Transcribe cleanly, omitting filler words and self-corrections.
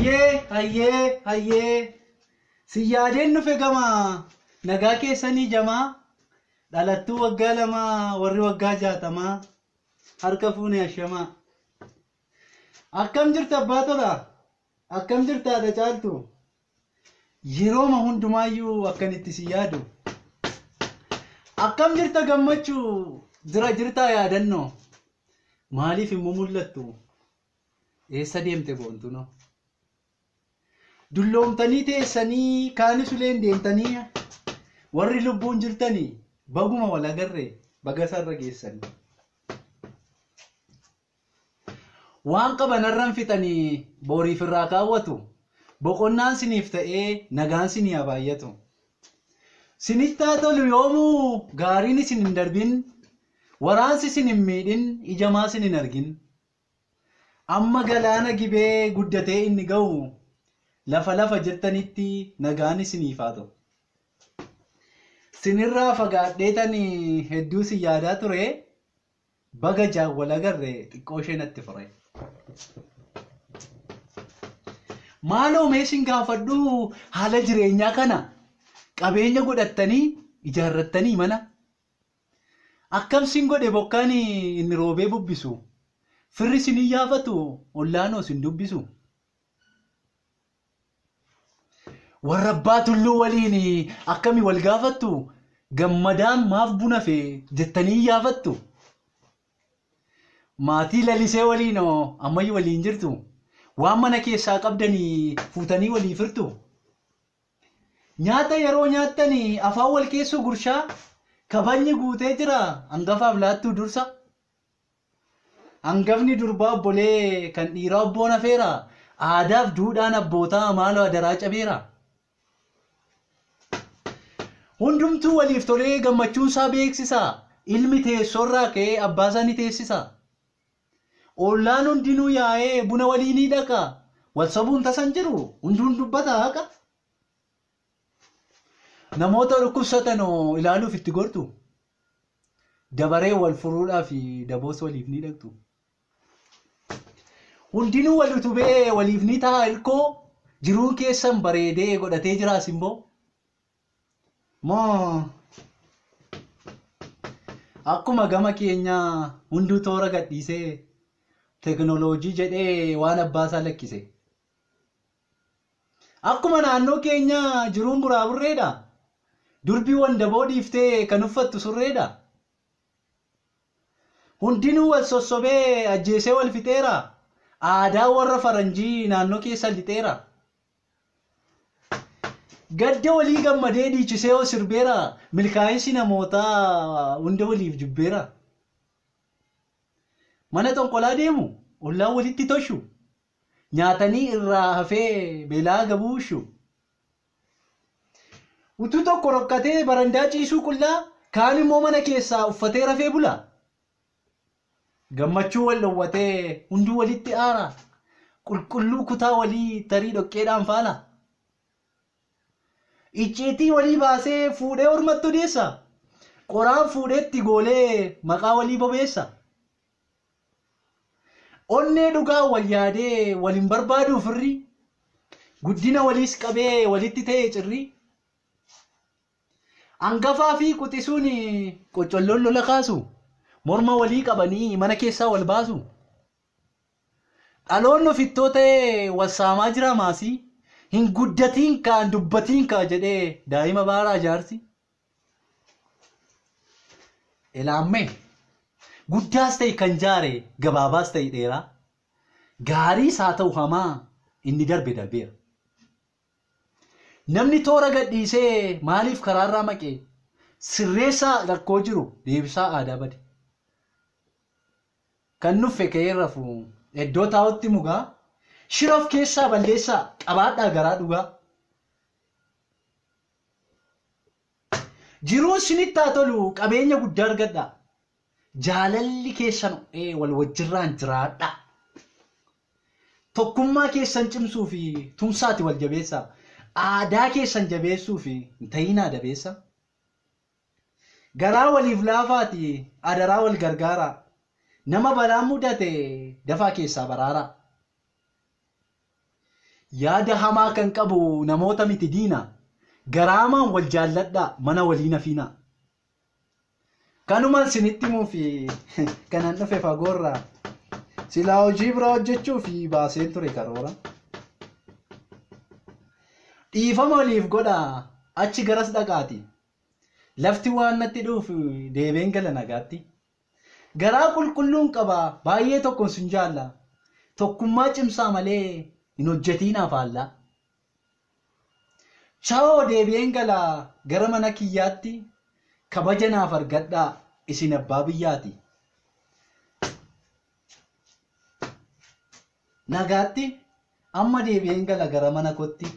Hayyee si yaadeen nufe gama nagaa keessanii jamaa dhalattuu waggaa lama warri waggaa 60 harka fuune ashamaa akkam jirta abbaa tola akkam jirta haadha caaltu yerooma hundumaayyuu akkanitti si yaadu akkam jirta gammachuu jirta yaadannoo maaliif immoo mul'attu eessa deemte boontuno dulloomtanii teessanii kaanis uleen deemtanii warri lubbuun jirtanii baguma wal agarree bagasarra geessanii waan qabanarran fixanii boriif irraa kaawwatu boqonnaan siniif ta'ee nagaan sinii abaayyatu sinittaa tolu yoomuu gaariin isin hin darbin waraansi isin hin miidhin ijamaa isin hin argin amma galaana gibee guddatee inni ga'u lafa jirtanitti nagaan isiniif haa ta'u sinirraa fagaadheetanii hedduu si yaadaa ture baga jaawwal agarre xiqqoo ishee natti fure maaloo meeshin gaafadhu haala jireenyaa kana qabeenya godhattanii ijaarrattanii mana akkamsin godhe bokkaan inni roobee bubbisu firri sinii yaafatu ollaanoo sin dubbisu warra abbaa tulluu waliin akkami wal gaafattu gammadaan maaf buna fee jettanii yaafattu maatii lalisee waliin ammayyi waliin jirtu waan mana keessaa qabdanii fuutanii walii firtu nyaata yeroo nyaattanii afaan wal keessoo gurshaa kabajni guutee jira hangafaaf laattuu dursa hangafni durbaa obbolee kan dhiiraa obboon afeera aadaaf duudhaan abbootaa maaloo adaraa cabeera hundumtuu waliif tolee gammachuun isaa beeksisa ilmi teessorraa ka'ee abbaa isaa ni teessisa ollaan hundinuu yaa'ee buna walii ni dhaqa wal sabuun tasan jiru hunduun dubbata haqa namoota dhukkubsatan ilaaluuf itti gortu dabaree wal furuudhaaf daboos waliif ni dhaqtu hundinuu wal utubee waliif ni ta'a ilkoo jiruun keessan bareedee godhatee jiraas immoo moo akkuma gama keenya hunduu toora gadhiisee teknooloojii jedhee waan abbaasaa lakkise akkuma naannoo keenya jiruun buraaburreedha durbii wandaboo dhiiftee kan uffattu surreedha hundinuu wal sossobee ajjeesee wal fixeera aadaa warra faranjii naannoo keessa lixeera gadda walii gammadee dhiichisee oo sirbeera milkaa'insi namootaa hunda waliif jubbeera mana tonqolaa deemu ollaan walitti toshu nyaatanii irraa hafee beelaa gabuushu utuu tokko rokkatee barandaa ciisuu qullaa kaan immoo mana keessaa uffatee rafee bula gammachuu wal dhowwatee hunduu walitti aara qulqulluu kutaa walii tarii dhoqqeedhaan faala icciitii walii baasee fuudhee hormattu deessa qoraan fuudheetti goolee maqaa walii bobeessa onnee dhugaa wal yaadee waliin barbaaduu firri guddina waliis qabee walitti ta'ee cirri hangafaa fi quxisuun qocolloon lola kaasu morma walii qabanii mana keessaa wal baasu dhaloonni ofittoo ta'ee wal saamaa jira maasii hin guddatiin kaan dubbatiin kaa jedhee daa'ima baaraa jaarsi elaamme guddaas ta'e kan jaare gabaabaas ta'e dheeraa gaariis haa ta'u hamaa inni darbe darbeera namni toora gadhiisee maaliif karaarraa maqee sirreessaa rakkoo jiru deebisaa aadaa bade kan nuffe ka'ee rafu iddoo taa'utti mugaa shiroof keessaa balleessaa qabaadhaa garaa dhugaa jiruun sinitti haa tolu qabeenya guddaa argadha jaalalli keessan wal wajjirraan jiraadha tokkummaa keessan cimsuu fi tumsaati wal jabeessa aadaa keessan jabeessuu fi ta'inaa dabeessa garaa waliif laafaati adaraa wal gargaara nama balaa mudate dafaa keessaa baraara yaada hamaa kan qabu namoota miti diina. Garaamaan wal jaalladhaa mana waliin hafiina. Kanumaan sinitti muufi kanan dhufe fagoorraa. Silaa hojii biraa hojjechuuf baaseen ture karoora. Dhiifama waliif godhaa achi garas dhaqaati. Lafti waan natti dhufu deebeen gala nagaatti. Garaa qulqulluun qaba baay'ee tokkoon sun jaalla. Tokkummaa cimsaa malee hin hojjetiin afaallaa. Chaa'oo deebi'een gala gara mana kiyyaatti kabaja naaf argadhaa isin abbaa biyyaati. Nagaatti amma deebi'een gala gara mana kootti